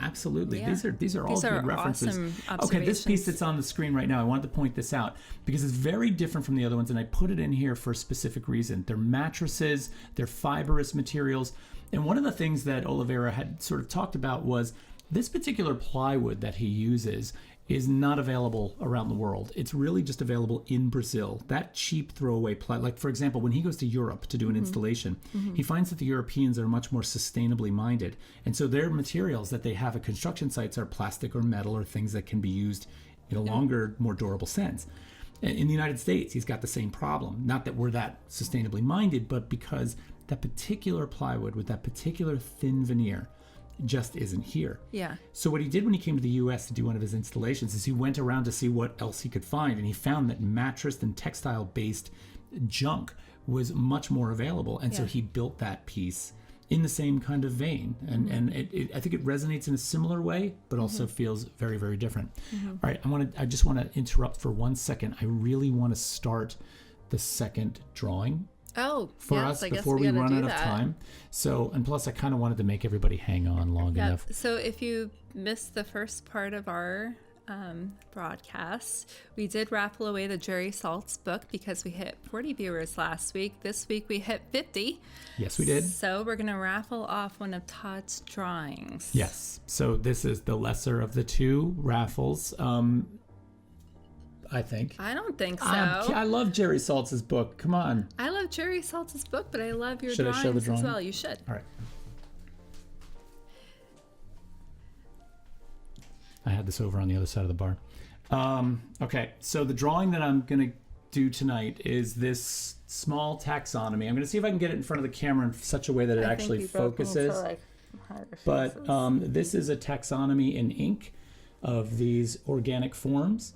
absolutely. Yeah. These are all good references. Awesome Okay, this piece observations. that's on the screen right now, I wanted to point this out because it's very different from the other ones, and I put it in here for a specific reason. They're mattresses, they're fibrous materials, and one of the things that Oliveira had sort of talked about was this particular plywood that he uses is not available around the world. It's really just available in Brazil. That cheap throwaway plywood, like for example, when he goes to Europe to do an installation, he finds that the Europeans are much more sustainably minded. And so their materials that they have at construction sites are plastic or metal or things that can be used in a longer, more durable sense. In the United States, he's got the same problem. Not that we're that sustainably minded, but because that particular plywood with that particular thin veneer just isn't here. Yeah. So what he did when he came to the U.S. to do one of his installations is he went around to see what else he could find, and he found that mattress and textile-based junk was much more available, and so he built that piece in the same kind of vein, and I think it resonates in a similar way, but also feels very, very different. All right, I just want to interrupt for 1 second. I really want to start the second drawing for us before we run out of time. So, and plus I kind of wanted to make everybody hang on long enough. So if you missed the first part of our broadcast, we did raffle away the Jerry Saltz book because we hit 40 viewers last week. This week we hit 50. Yes, we did. So we're going to raffle off one of Todd's drawings. Yes. So this is the lesser of the two raffles. I think. I don't think so. I love Jerry Saltz's book. Come on. I love Jerry Saltz's book, but I love your Should I drawings show the drawing? as well. You should. All right. I had this over on the other side of the bar. Okay, so the drawing that I'm going to do tonight is this small taxonomy. I'm going to see if I can get it in front of the camera in such a way that it actually focuses. But this is a taxonomy in ink of these organic forms.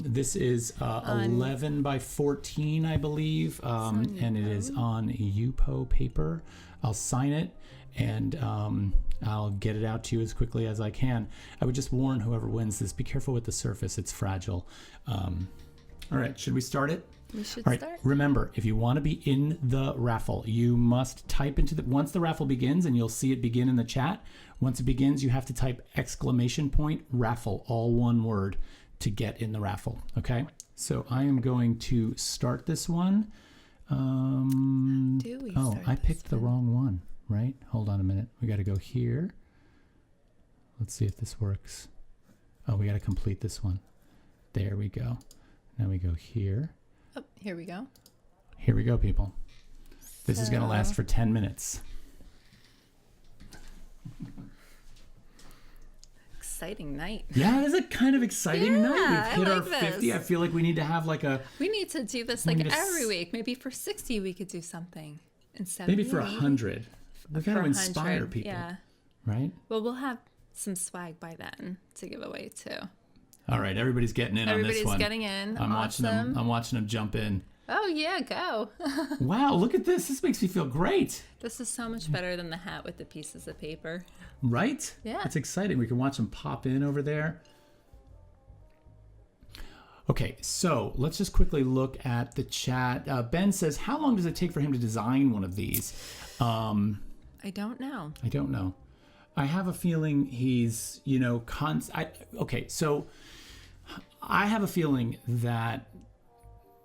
This is 11 by 14, I believe, and it is on UPO paper. I'll sign it, and I'll get it out to you as quickly as I can. I would just warn whoever wins this, be careful with the surface. It's fragile. All right, should we start it? We should All right, start. remember, if you want to be in the raffle, you must type into once the raffle begins, and you'll see it begin in the chat. Once it begins, you have to type !raffle, all one word, to get in the raffle. Okay, so I am going to start this one. I picked the wrong one, right? Hold on a minute. We got to go here. Let's see if this works. Oh, we got to complete this one. There we go. Now we go here. Oh, here we go. Here we go, people. This is going to last for 10 minutes. Exciting night. Yeah, it is a kind of exciting night. We've hit I our like 50. this. I feel like we need to have like a... We need to do this like every week. Maybe for 60 we could do something. Instead Maybe for 100. We got to inspire people. Yeah. Right? Well, we'll have some swag by then to give away too. All right, everybody's getting in on this one. Everybody's getting in. I'm Awesome. watching them jump in. Oh yeah, go. Wow, look at this. This makes me feel great. This is so much better than the hat with the pieces of paper. Right? Yeah. It's exciting. We can watch them pop in over there. Okay, so let's just quickly look at the chat. Ben says, how long does it take for him to design one of these? I don't know. I don't know. I have a feeling he's, okay, so I have a feeling that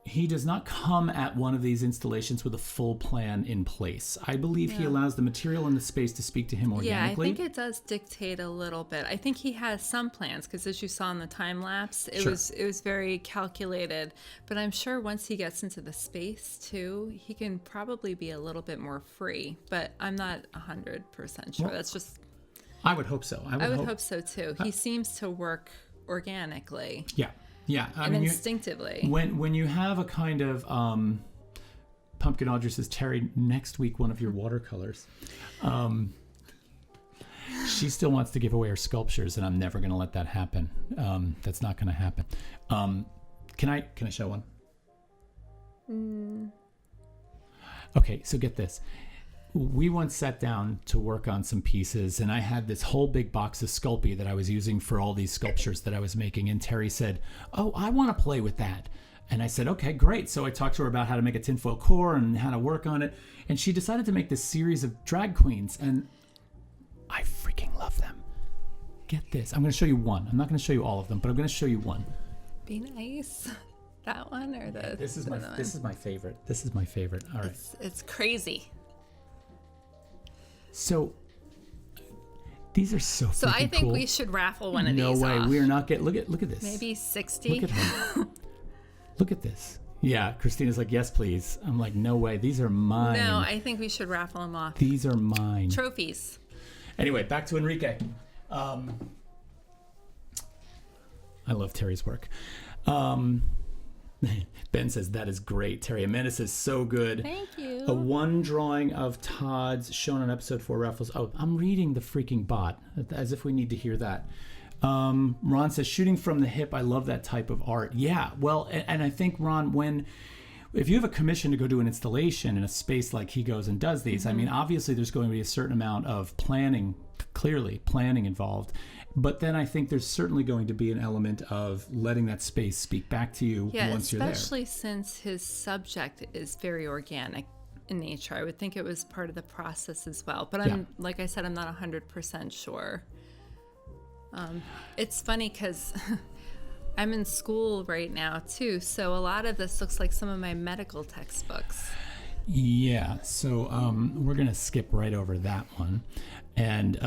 he does not come at one of these installations with a full plan in place. I believe he allows the material and the space to speak to him organically. Yeah, I think it does dictate a little bit. I think he has some plans because, as you saw in the time lapse, it was very calculated. But I'm sure once he gets into the space too, he can probably be a little bit more free. But I'm not 100% sure. Well, that's just. I would hope so. I would hope so too. He seems to work organically. Yeah. Yeah, I mean, instinctively. When you have a kind of Pumpkin Audrey says, Terry, next week one of your watercolors. She still wants to give away her sculptures, and I'm never going to let that happen. That's not going to happen. Can I show one? Okay, so get this. We once sat down to work on some pieces, and I had this whole big box of Sculpey that I was using for all these sculptures that I was making, and Terry said, oh, I want to play with that. And I said, okay, great. So I talked to her about how to make a tinfoil core and how to work on it, and she decided to make this series of drag queens, and I freaking love them. Get this. I'm going to show you one. I'm not going to show you all of them, but I'm going to show you one. Be nice. That one or the This is my favorite. This is my favorite. All right. It's crazy. So these are so. So I think cool. We should raffle one of these. No way, off. we are not getting. Look at this. Maybe 60. Look at her. Look at this. Yeah, Christina's like, yes, please. I'm like, no way. These are mine. No, I think we should raffle them off. These are mine. Trophies. Anyway, back to Enrique. I love Terry's work. Ben says, that is great. Terry Amanda says, so good. Thank you. A one drawing of Todd's shown on episode 4 Raffles. Oh, I'm reading the freaking bot as if we need to hear that. Ron says, shooting from the hip. I love that type of art. Yeah, well, and I think, Ron, if you have a commission to go do an installation in a space like he goes and does these, I mean, obviously there's going to be a certain amount of planning involved. But then I think there's certainly going to be an element of letting that space speak back to you once you're there. Especially since his subject is very organic in nature. I would think it was part of the process as well. But like I said, I'm not 100% sure. It's funny because I'm in school right now too, so a lot of this looks like some of my medical textbooks. Yeah, so we're going to skip right over that one. And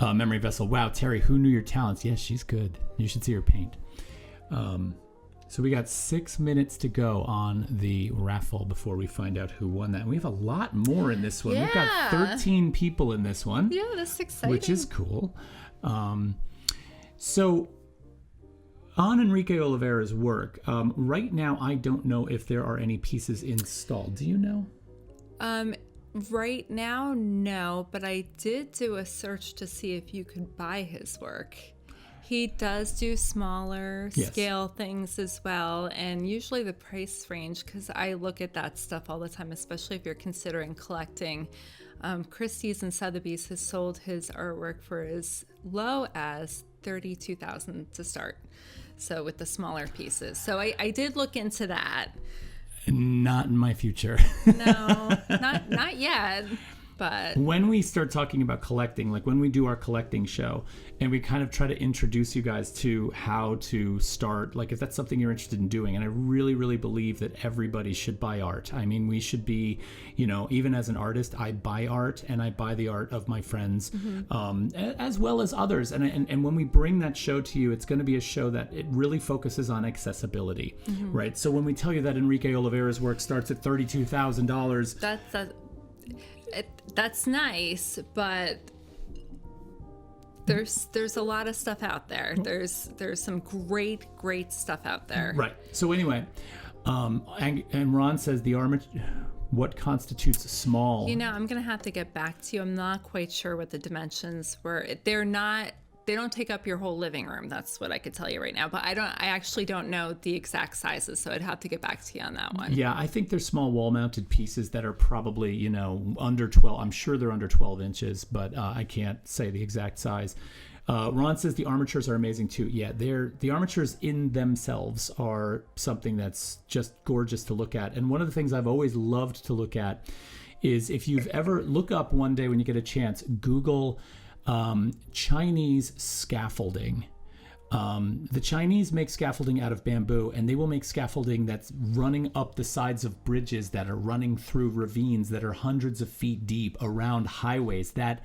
Memory Vessel, wow, Terry, who knew your talents? Yes, she's good. You should see her paint. So we got 6 minutes to go on the raffle before we find out who won that. And we have a lot more in this one. Yeah. We've got 13 people in this one. Yeah, that's exciting. Which is cool. So on Enrique Oliveira's work, right now I don't know if there are any pieces installed. Do you know? Right now, no, but I did do a search to see if you could buy his work. He does do smaller scale things as well, and usually the price range, because I look at that stuff all the time, especially if you're considering collecting. Christie's and Sotheby's has sold his artwork for as low as $32,000 to start. So with the smaller pieces. So I did look into that. Not in my future. No, not yet. But when we start talking about collecting, like when we do our collecting show and we kind of try to introduce you guys to how to start, like if that's something you're interested in doing, and I really, really believe that everybody should buy art. I mean, we should be, even as an artist, I buy art and I buy the art of my friends, as well as others. And when we bring that show to you, it's going to be a show that it really focuses on accessibility, right? So when we tell you that Enrique Oliveira's work starts at $32,000, that's nice, but there's a lot of stuff out there. There's some great stuff out there. Right. So anyway, and Ron says the armature. What constitutes small? I'm gonna have to get back to you. I'm not quite sure what the dimensions were. They don't take up your whole living room. That's what I could tell you right now. But I actually don't know the exact sizes, so I'd have to get back to you on that one. Yeah, I think there's small wall-mounted pieces that are probably, under 12. I'm sure they're under 12 inches, but I can't say the exact size. Ron says the armatures are amazing too. Yeah, the armatures in themselves are something that's just gorgeous to look at. And one of the things I've always loved to look at is if you've ever look up one day when you get a chance, Google Chinese scaffolding. The Chinese make scaffolding out of bamboo, and they will make scaffolding that's running up the sides of bridges that are running through ravines that are hundreds of feet deep around highways. That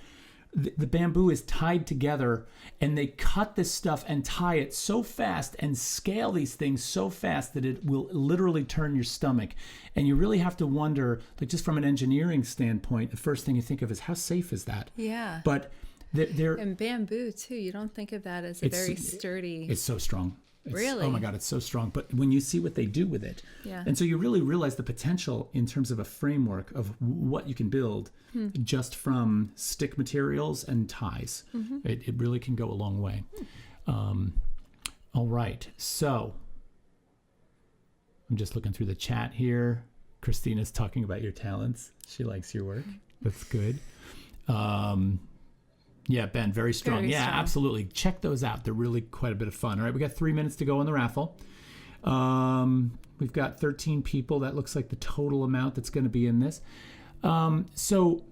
the bamboo is tied together, and they cut this stuff and tie it so fast and scale these things so fast that it will literally turn your stomach. And you really have to wonder, like, just from an engineering standpoint, the first thing you think of is how safe is that? Yeah. But they're and bamboo too. You don't think of that as a very sturdy. It's so strong. Really? Oh my God, it's so strong. But when you see what they do with it, yeah. And so you really realize the potential in terms of a framework of what you can build just from stick materials and ties. Mm-hmm. It really can go a long way. All right. So I'm just looking through the chat here. Christina's talking about your talents. She likes your work. That's good. Yeah, Ben, very strong. Very strong. Absolutely. Check those out. They're really quite a bit of fun. All right, we got 3 minutes to go on the raffle. We've got 13 people. That looks like the total amount that's going to be in this. So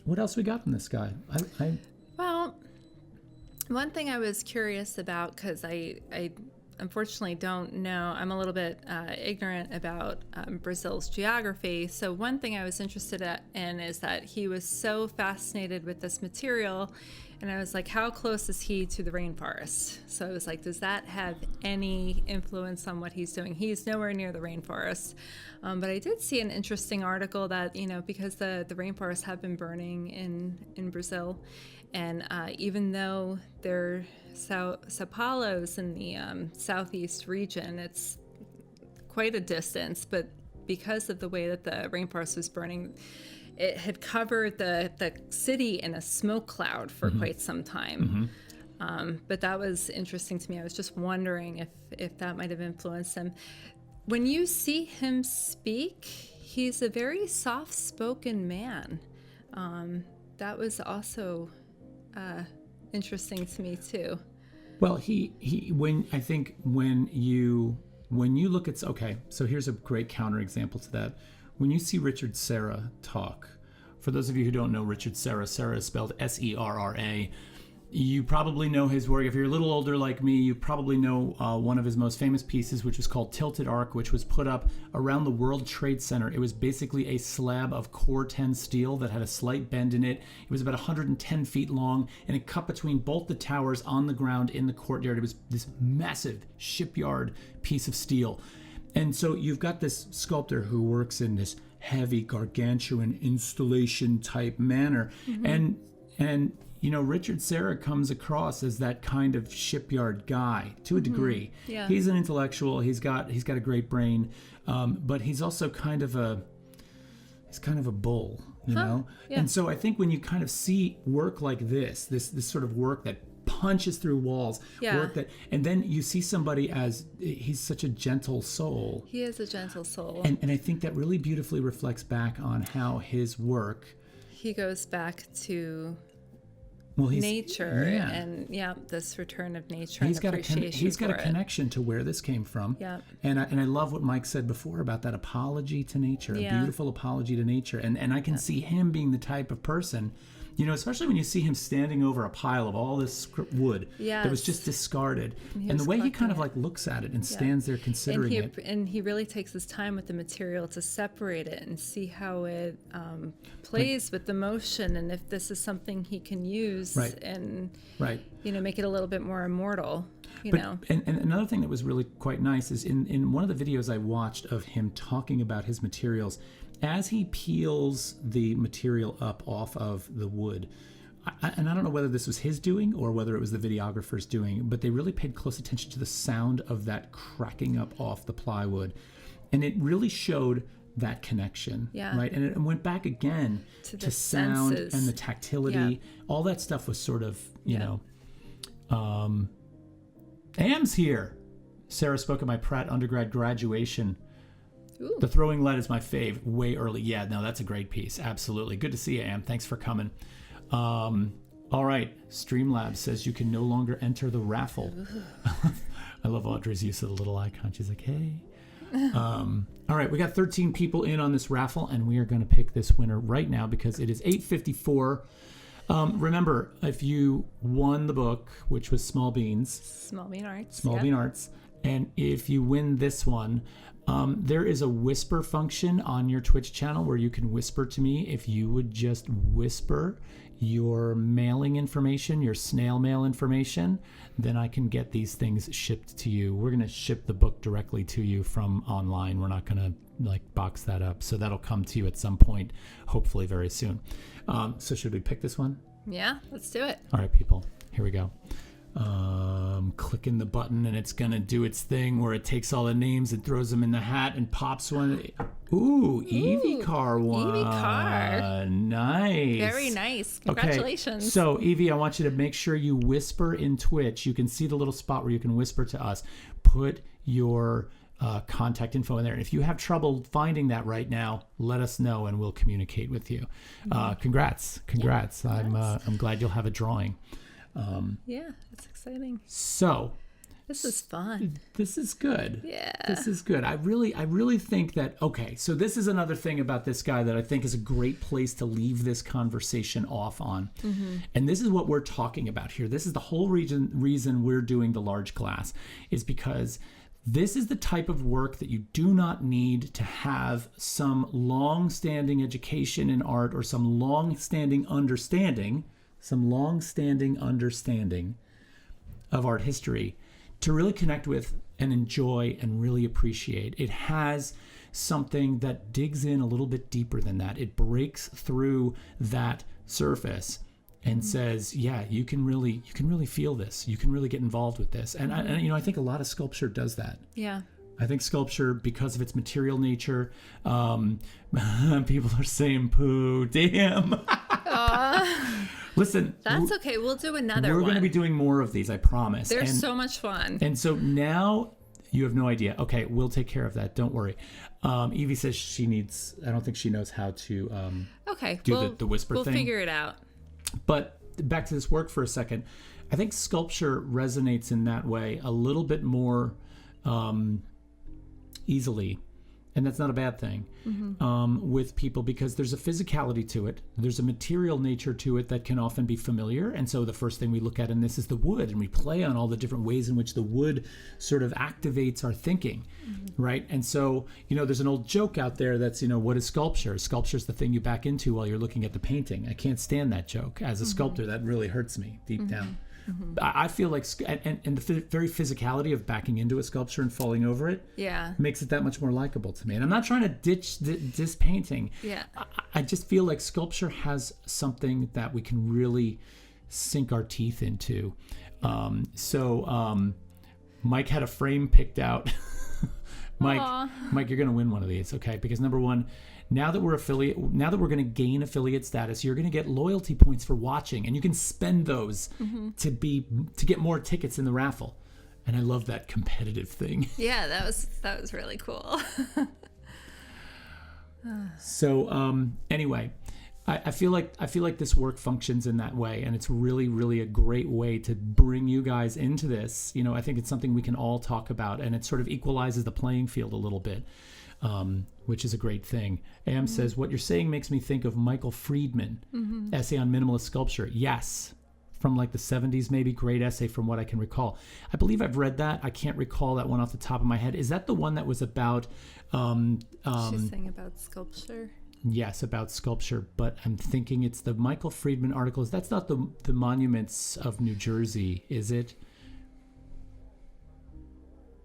what else we got from this guy? Well, one thing I was curious about, because I unfortunately don't know, I'm a little bit ignorant about Brazil's geography. So one thing I was interested in is that he was so fascinated with this material, and I was like, how close is he to the rainforest? So I was like, does that have any influence on what he's doing? He's nowhere near the rainforest. But I did see an interesting article that, because the rainforests have been burning in Brazil, and even though they're Sao Paulo's in the southeast region, it's quite a distance, but because of the way that the rainforest was burning, it had covered the city in a smoke cloud for quite some time. But that was interesting to me. I was just wondering if that might have influenced him. When you see him speak, he's a very soft-spoken man. That was also interesting to me too. Well, when you look at, okay, so here's a great counterexample to that. When you see Richard Serra talk, for those of you who don't know Richard Serra, Serra is spelled Serra. You probably know his work. If you're a little older like me, you probably know one of his most famous pieces, which was called Tilted Arc, which was put up around the World Trade Center. It was basically a slab of Core 10 steel that had a slight bend in it. It was about 110 feet long, and it cut between both the towers on the ground in the courtyard. It was this massive shipyard piece of steel. And so you've got this sculptor who works in this heavy, gargantuan installation type manner. And Richard Serra comes across as that kind of shipyard guy to a degree. Yeah. He's an intellectual. He's got a great brain, but he's also kind of a bull, you know. Yeah. And so I think when you kind of see work like this sort of work that punches through walls, work that, and then you see somebody as he's such a gentle soul. He is a gentle soul, and I think that really beautifully reflects back on how his work. He goes back to nature and this return of nature. He's got a connection to where this came from. Yeah. And I love what Mike said before about that apology to nature, a beautiful apology to nature. And I can see him being the type of person, especially when you see him standing over a pile of all this wood that was just discarded. And the way he kind of like looks at it and stands there considering it. And he really takes his time with the material to separate it and see how it plays with the motion, and if this is something he can use and make it a little bit more immortal. And another thing that was really quite nice is in one of the videos I watched of him talking about his materials, as he peels the material up off of the wood, and I don't know whether this was his doing or whether it was the videographer's doing, but they really paid close attention to the sound of that cracking up off the plywood. And it really showed that connection, right? And it went back again to sound senses. And the tactility. All that stuff was sort of, Am's here. Sarah spoke at my Pratt undergrad graduation. Ooh. The Throwing Lead is my fave. Way early. Yeah, no, that's a great piece. Absolutely. Good to see you, Am. Thanks for coming. All right. Streamlabs says you can no longer enter the raffle. I love Audrey's use of the little icon. She's like, hey. All right, we got 13 people in on this raffle, and we are going to pick this winner right now because it is 8:54. Remember, if you won the book, which was Small Beans. Small Bean Arts. Small Bean Arts. And if you win this one, there is a whisper function on your Twitch channel where you can whisper to me. If you would just whisper your mailing information, your snail mail information, then I can get these things shipped to you. We're going to ship the book directly to you from online. We're not going to box that up. So that'll come to you at some point, hopefully very soon. So should we pick this one? Yeah, let's do it. All right, people, here we go. Clicking the button and it's gonna do its thing where it takes all the names and throws them in the hat and pops one. Ooh, Evie Carr one. Evie Carr. Nice. Very nice. Congratulations. Okay. So Evie, I want you to make sure you whisper in Twitch. You can see the little spot where you can whisper to us. Put your contact info in there. And if you have trouble finding that right now, let us know and we'll communicate with you. Congrats. Yeah, I'm glad you'll have a drawing. Yeah, it's exciting. So this is fun. This is good. Yeah. This is good. I really think that, okay, so this is another thing about this guy that I think is a great place to leave this conversation off on. And this is what we're talking about here. This is the whole reason we're doing the large class, is because this is the type of work that you do not need to have some long-standing education in art or some long-standing understanding of art history to really connect with and enjoy and really appreciate. It has something that digs in a little bit deeper than that. It breaks through that surface and says, yeah, you can really feel this. You can really get involved with this. And I think a lot of sculpture does that. Yeah. I think sculpture, because of its material nature, people are saying poo, damn. Listen. That's okay. We'll do another one. We're going to be doing more of these, I promise. They're so much fun. And so now you have no idea. Okay, we'll take care of that. Don't worry. Evie says I don't think she knows how to do the whisper thing. We'll figure it out. But back to this work for a second. I think sculpture resonates in that way a little bit more easily, and that's not a bad thing, with people, because there's a physicality to it. There's a material nature to it that can often be familiar. And so the first thing we look at in this is the wood, and we play on all the different ways in which the wood sort of activates our thinking, right? And so, there's an old joke out there that's, what is sculpture? Sculpture is the thing you back into while you're looking at the painting. I can't stand that joke. As a sculptor, that really hurts me deep down. I feel like, and the very physicality of backing into a sculpture and falling over it, makes it that much more likable to me. And I'm not trying to ditch this painting. Yeah, I just feel like sculpture has something that we can really sink our teeth into. Mike had a frame picked out. Mike, you're going to win one of these, okay? Because number one, now that we're going to gain affiliate status, you're going to get loyalty points for watching, and you can spend those to get more tickets in the raffle. And I love that competitive thing. Yeah, that was really cool. So anyway, I feel like this work functions in that way, and it's really, really a great way to bring you guys into this. I think it's something we can all talk about, and it sort of equalizes the playing field a little bit. Which is a great thing. Am says, what you're saying makes me think of Michael Friedman, essay on minimalist sculpture. Yes, from like the 70s, maybe. Great essay from what I can recall. I believe I've read that. I can't recall that one off the top of my head. Is that the one that was about... She's saying about sculpture? Yes, about sculpture, but I'm thinking it's the Michael Friedman articles. That's not the monuments of New Jersey, is it?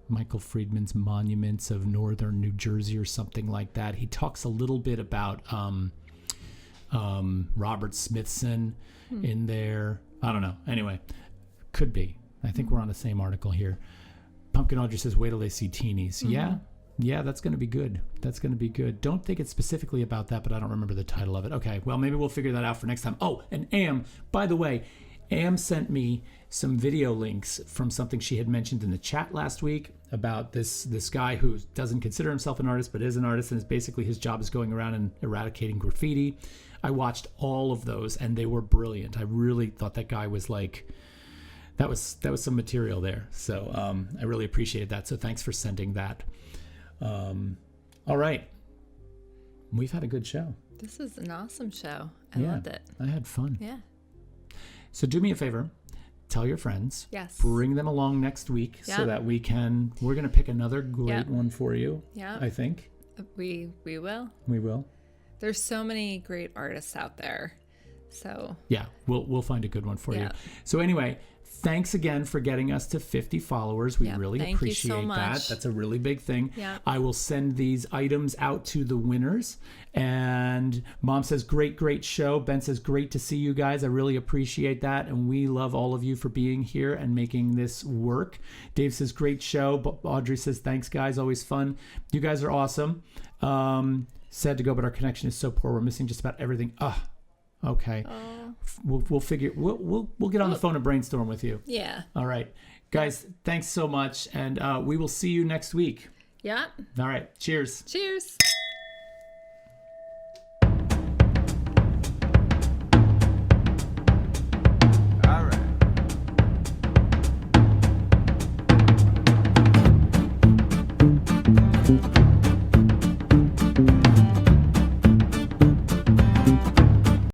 Michael Friedman's Monuments of Northern New Jersey or something like that. He talks a little bit about Robert Smithson in there. I don't know. Anyway, could be. I think we're on the same article here. Pumpkin Audrey says, wait till they see teenies. Yeah, that's going to be good. That's going to be good. Don't think it's specifically about that, but I don't remember the title of it. Okay, well, maybe we'll figure that out for next time. Oh, and Am, by the way, Am sent me some video links from something she had mentioned in the chat last week about this guy who doesn't consider himself an artist but is an artist, and is basically his job is going around and eradicating graffiti. I watched all of those and they were brilliant. I really thought that guy was like, that was some material there. So I really appreciated that. So thanks for sending that. All right. We've had a good show. This is an awesome show. I loved it. I had fun. Yeah. So do me a favor. Tell your friends. Yes. Bring them along next week so Yeah. that we're going to pick another great one for you. Yeah. I think. We will. We will. There's so many great artists out there. So yeah, we'll find a good one for you. Yeah. So anyway, thanks again for getting us to 50 followers. We really thank you appreciate so that. much. That's a really big thing. Yeah. I will send these items out to the winners. And Mom says, great show. Ben says, great to see you guys. I really appreciate that. And we love all of you for being here and making this work. Dave says, great show. Audrey says, thanks guys. Always fun. You guys are awesome. Sad to go, but our connection is so poor. We're missing just about everything. Okay. We'll figure. We'll get on the phone and brainstorm with you. yeah. All right, guys. Thanks so much, and we will see you next week. Yeah. All right. Cheers. Cheers.